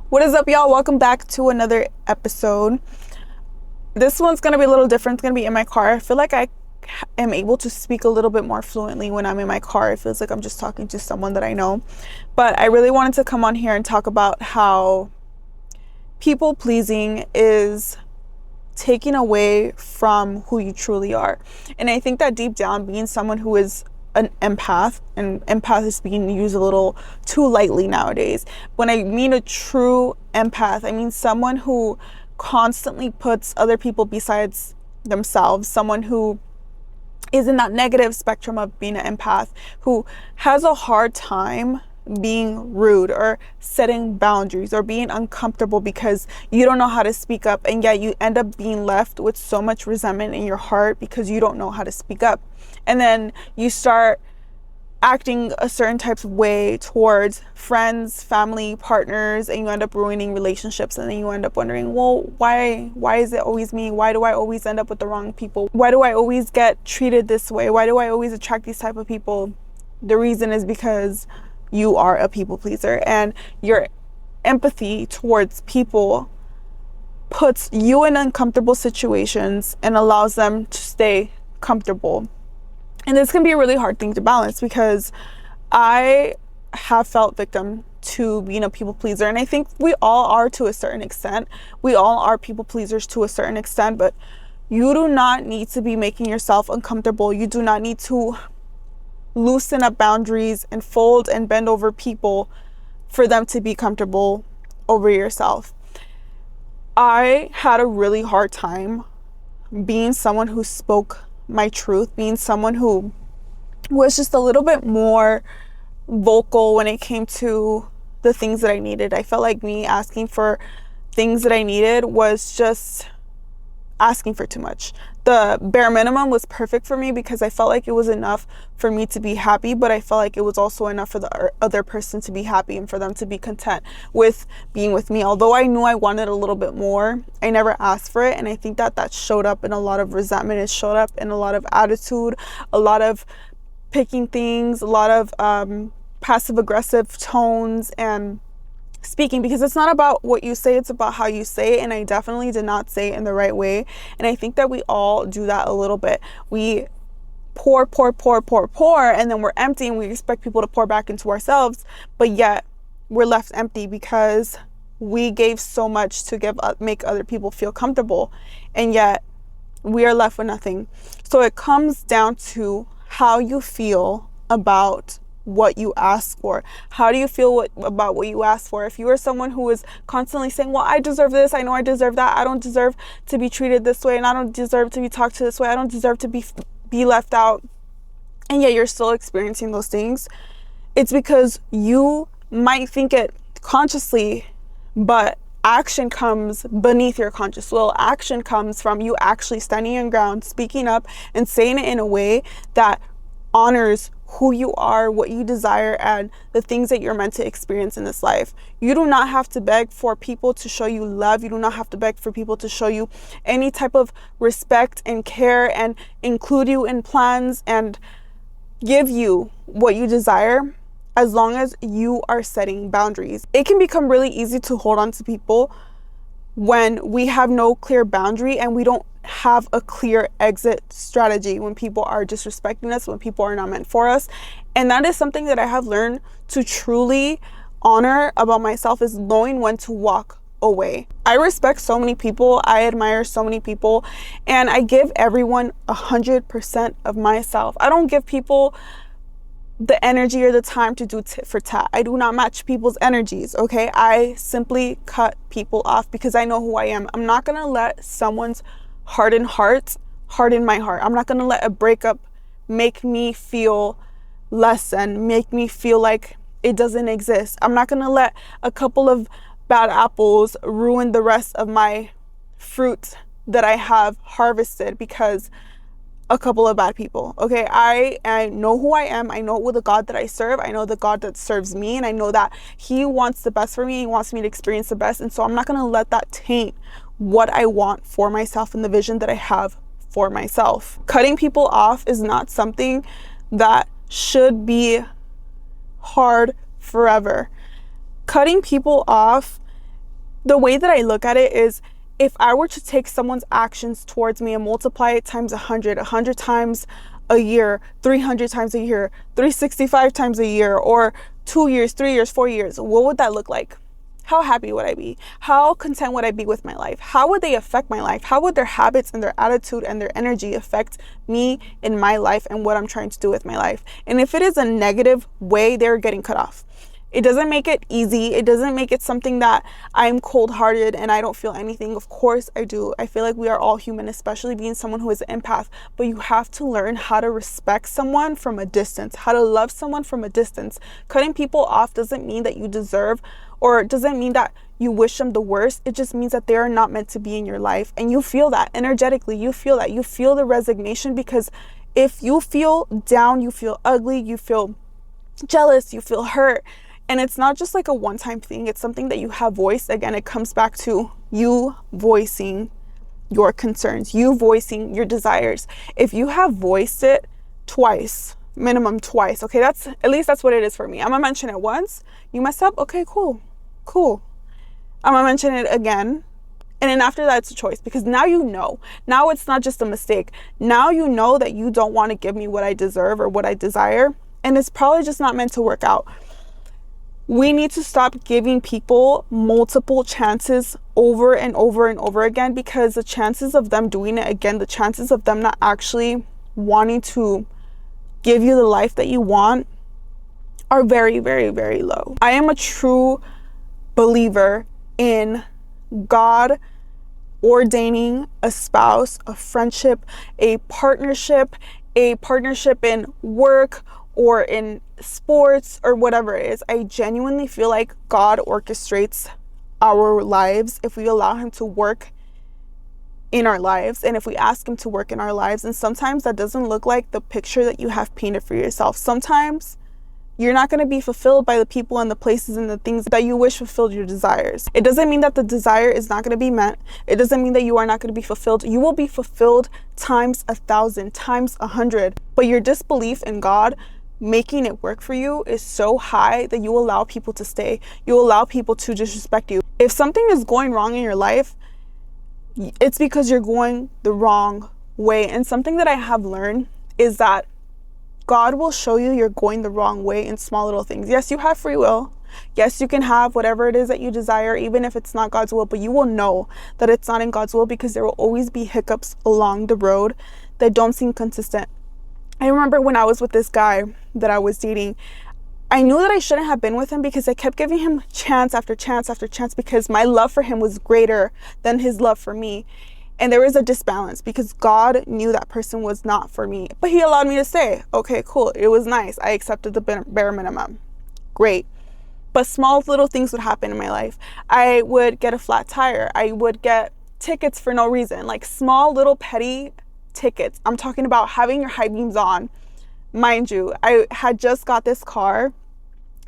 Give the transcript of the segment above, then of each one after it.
What is up, y'all? Welcome back to another episode. This one's going to be a little different. It's going to be in my car. I feel like I am able to speak a little bit more fluently when I'm in my car. It feels like I'm just talking to someone that I know. But I really wanted to come on here and talk about how people pleasing is taking away from who you truly are. And I think that deep down, being someone who is an empath, and empath is being used a little too lightly nowadays. When I mean a true empath, I mean someone who constantly puts other people besides themselves, someone who is in that negative spectrum of being an empath, who has a hard time being rude or setting boundaries or being uncomfortable because you don't know how to speak up, and yet you end up being left with so much resentment in your heart because you don't know how to speak up. And then you start acting a certain type of way towards friends, family, partners, and you end up ruining relationships. And then you end up wondering, well, why is it always me? Why do I always end up with the wrong people? Why do I always get treated this way? Why do I always attract these type of people? The reason is because you are a people pleaser, and your empathy towards people puts you in uncomfortable situations and allows them to stay comfortable. And this can be a really hard thing to balance, because I have felt victim to being a people pleaser, and I think we all are to a certain extent. We all are people pleasers to a certain extent, but you do not need to be making yourself uncomfortable. You do not need to loosen up boundaries and fold and bend over people for them to be comfortable over yourself. I had a really hard time being someone who spoke my truth, being someone who was just a little bit more vocal when it came to the things that I needed. I felt like me asking for things that I needed was just asking for too much. The bare minimum was perfect for me because I felt like it was enough for me to be happy, but I felt like it was also enough for the other person to be happy and for them to be content with being with me. Although I knew I wanted a little bit more, I never asked for it, and I think that showed up in a lot of resentment. It showed up in a lot of attitude, a lot of picking things, a lot of passive aggressive tones and speaking, because it's not about what you say, it's about how you say it. And I definitely did not say it in the right way, and I think that we all do that a little bit. We pour, and then we're empty, and we expect people to pour back into ourselves, but yet we're left empty because we gave so much to make other people feel comfortable, and yet we are left with nothing. So it comes down to how you feel about what you ask for. How do you feel about what you ask for? If you are someone who is constantly saying, well, I deserve this, I know I deserve that, I don't deserve to be treated this way, and I don't deserve to be talked to this way, I don't deserve to be left out, and yet you're still experiencing those things, it's because you might think it consciously, but action comes beneath your conscious will. Action comes from you actually standing your ground, speaking up, and saying it in a way that honors who you are, what you desire, and the things that you're meant to experience in this life. You do not have to beg for people to show you love. You do not have to beg for people to show you any type of respect and care and include you in plans and give you what you desire, as long as you are setting boundaries. It can become really easy to hold on to people when we have no clear boundary and we don't have a clear exit strategy, when people are disrespecting us, when people are not meant for us. And that is something that I have learned to truly honor about myself, is knowing when to walk away. I respect so many people, I admire so many people, and I give everyone 100% of myself. I don't give people the energy or the time to do tit for tat. I do not match people's energies, okay? I simply cut people off because I know who I am. I'm not gonna let someone's hardened heart harden my heart. I'm not gonna let a breakup make me feel less than, make me feel like it doesn't exist. I'm not gonna let a couple of bad apples ruin the rest of my fruit that I have harvested because a couple of bad people. Okay, I know who I am. I know the God that I serve. I know the God that serves me, and I know that He wants the best for me. He wants me to experience the best, and so I'm not gonna let that taint what I want for myself and the vision that I have for myself. Cutting people off is not something that should be hard forever. Cutting people off The way that I look at it is, if I were to take someone's actions towards me and multiply it times 100 times a year, 300 times a year, 365 times a year, or 2 years, 3 years, 4 years, what would that look like? How happy would I be? How content would I be with my life? How would they affect my life? How would their habits and their attitude and their energy affect me in my life and what I'm trying to do with my life? And if it is a negative way, they're getting cut off. It doesn't make it easy. It doesn't make it something that I'm cold-hearted and I don't feel anything. Of course I do. I feel like we are all human, especially being someone who is an empath. But you have to learn how to respect someone from a distance, how to love someone from a distance. Cutting people off doesn't mean that you deserve, or it doesn't mean that you wish them the worst. It just means that they are not meant to be in your life. And you feel that energetically. You feel that. You feel the resignation, because if you feel down, you feel ugly, you feel jealous, you feel hurt. And it's not just like a one-time thing. It's something that you have voiced. Again, it comes back to you voicing your concerns, you voicing your desires. If you have voiced it twice, minimum twice, okay, that's what it is for me. I'm gonna mention it once, you mess up, okay, cool. I'm gonna mention it again. And then after that, it's a choice, because now you know. Now it's not just a mistake. Now you know that you don't want to give me what I deserve or what I desire. And it's probably just not meant to work out. We need to stop giving people multiple chances over and over and over again, because the chances of them doing it again, the chances of them not actually wanting to give you the life that you want are very, very, very low. I am a true believer in God ordaining a spouse, a friendship, a partnership in work or in sports or whatever it is. I genuinely feel like God orchestrates our lives if we allow him to work in our lives, and if we ask him to work in our lives. And sometimes that doesn't look like the picture that you have painted for yourself. Sometimes you're not going to be fulfilled by the people and the places and the things that you wish fulfilled your desires. It doesn't mean that the desire is not going to be met. It doesn't mean that you are not going to be fulfilled. You will be fulfilled times 1,000, times 100. But your disbelief in God making it work for you is so high that you allow people to stay. You allow people to disrespect you. If something is going wrong in your life, it's because you're going the wrong way. And something that I have learned is that God will show you you're going the wrong way in small little things. Yes, you have free will. Yes, you can have whatever it is that you desire, even if it's not God's will, but you will know that it's not in God's will, because there will always be hiccups along the road that don't seem consistent. I remember when I was with this guy that I was dating, I knew that I shouldn't have been with him, because I kept giving him chance after chance after chance, because my love for him was greater than his love for me. And there was a disbalance, because God knew that person was not for me, but he allowed me to stay. Okay, cool. It was nice. I accepted the bare minimum. Great. But small little things would happen in my life. I would get a flat tire. I would get tickets for no reason, like small little petty tickets. I'm talking about having your high beams on. Mind you, I had just got this car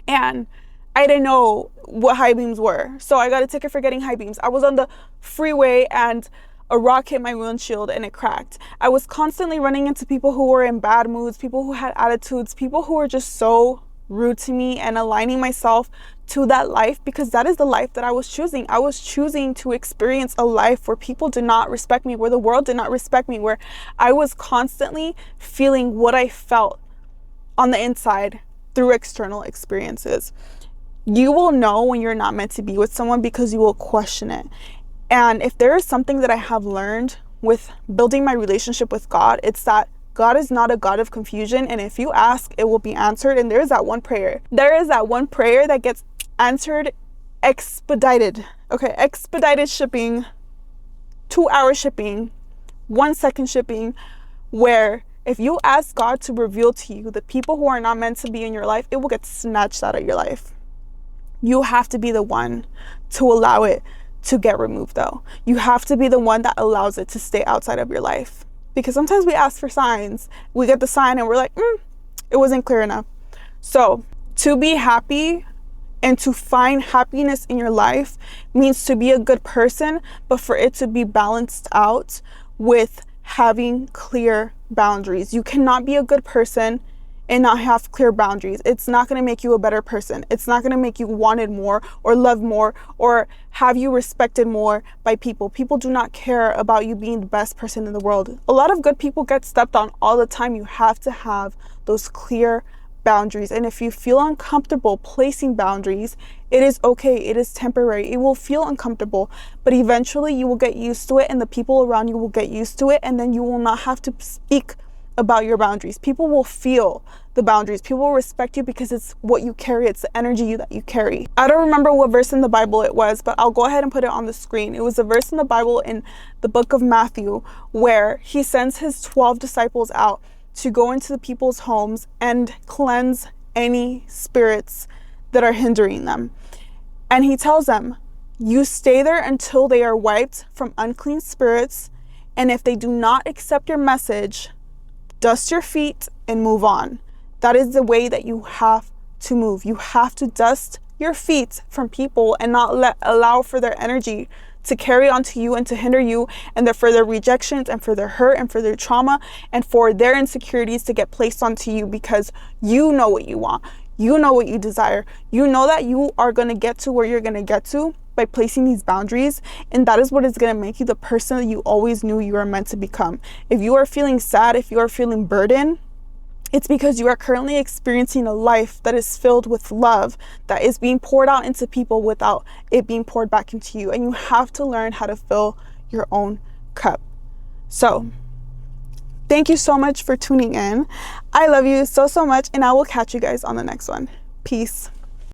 and I didn't know what high beams were. So I got a ticket for getting high beams. I was on the freeway and a rock hit my windshield and it cracked. I was constantly running into people who were in bad moods, people who had attitudes, people who were just so rude to me, and aligning myself to that life, because that is the life that I was choosing. I was choosing to experience a life where people did not respect me, where the world did not respect me, where I was constantly feeling what I felt on the inside through external experiences. You will know when you're not meant to be with someone, because you will question it. And if there is something that I have learned with building my relationship with God, it's that God is not a God of confusion. And if you ask, it will be answered. And there is that one prayer that gets answered expedited. Okay, expedited shipping, 2-hour shipping, 1-second shipping, where if you ask God to reveal to you the people who are not meant to be in your life, it will get snatched out of your life. You have to be the one to allow it to get removed, though. You have to be the one that allows it to stay outside of your life. Because sometimes we ask for signs, we get the sign and we're like, it wasn't clear enough. So to be happy and to find happiness in your life means to be a good person, but for it to be balanced out with having clear boundaries. You cannot be a good person and not have clear boundaries. It's not going to make you a better person. It's not going to make you wanted more or loved more or have you respected more by people. People do not care about you being the best person in the world. A lot of good people get stepped on all the time. You have to have those clear boundaries. And if you feel uncomfortable placing boundaries, it is okay. It is temporary. It will feel uncomfortable, but eventually you will get used to it, and the people around you will get used to it, and then you will not have to speak about your boundaries. People will feel the boundaries. People will respect you because it's what you carry. It's the energy that you carry. I don't remember what verse in the Bible it was, but I'll go ahead and put it on the screen. It was a verse in the Bible in the book of Matthew where he sends his 12 disciples out to go into the people's homes and cleanse any spirits that are hindering them. And he tells them, you stay there until they are wiped from unclean spirits, and if they do not accept your message, dust your feet and move on. That is the way that you have to move. You have to dust your feet from people and not allow for their energy to carry on to you and to hinder you, and for their rejections and for their hurt and for their trauma and for their insecurities to get placed onto you, because you know what you want. You know what you desire. You know that you are going to get to where you're going to get to by placing these boundaries, and that is what is going to make you the person that you always knew you were meant to become. If you are feeling sad, if you are feeling burdened, it's because you are currently experiencing a life that is filled with love, that is being poured out into people without it being poured back into you. And you have to learn how to fill your own cup. So, thank you so much for tuning in. I love you so, so much, and I will catch you guys on the next one. Peace.